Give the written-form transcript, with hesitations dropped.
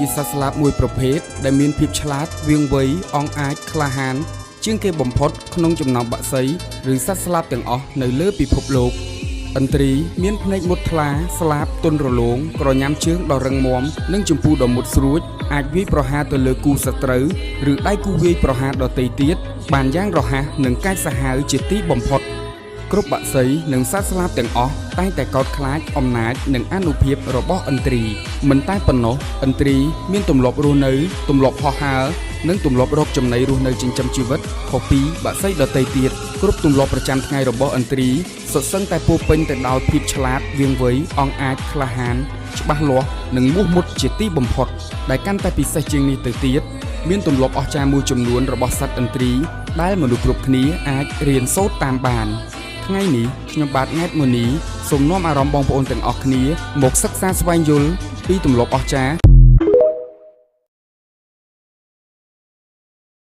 ជាសត្វស្លាបមួយប្រភេទដែលមានភាពឆ្លាតវាងវៃអង់អាចក្លាហានជាងគេបំផុតក្នុងចំណោមបក្សីឬសត្វស្លាបទាំងអស់នៅលើពិភពលោកឥន្ទ្រីមានភ្នែកមុតថ្លាស្លាបទន់រលោងក្រញាំជើងដ៏រឹងមាំនិងជម្ពូដ៏មុតស្រួចអាចវាយប្រហារទៅលើគូសត្រូវឬដៃគូវាយប្រហារដទៃទៀតបានយ៉ាងរហ័សនិងកាចសាហាវជាទីបំផុតគ្រប់បក្សីនិងសត្វស្លាបទាំងអស់តែងតែកោតខ្លាចអំណាចនិងអានុភាពរបស់ឥន្ទ្រីមិនតែប៉ុណ្ណោះឥន្ទ្រីមានទម្លាប់រស់នៅទម្លាប់ហោះហើរនិងទម្លាប់រកចំណីរស់នៅចិញ្ចឹមជីវិតខុសពីបក្សីដទៃទៀតគ្រប់ទម្លាប់ប្រចាំថ្ងៃរបស់ឥន្ទ្រីសុទ្ធសឹងតែពោរពេញទៅដោយភាពឆ្លាតវាងវៃអង់អាចក្លាហានច្បាស់លាស់និងមោះមុតជាទីបំផុតដែលកាន់តែពិសេសជាងនេះទៅទៀតមានទម្លាប់អស្ចារ្យមួយចំនួនរបស់សត្វឥន្ទ្រីដែលមនុស្សគ្រប់គ្នាអាចរៀនសូត្រតាមបានថ្ងៃនេះខ្ញុំបាទង៉ែតមូនីសូមនាំអារម្មណ៍បងប្អូនទាំងអស់គ្នាមកសិក្សាស្វែងយល់ពីទម្លាប់អស្ចារ្យ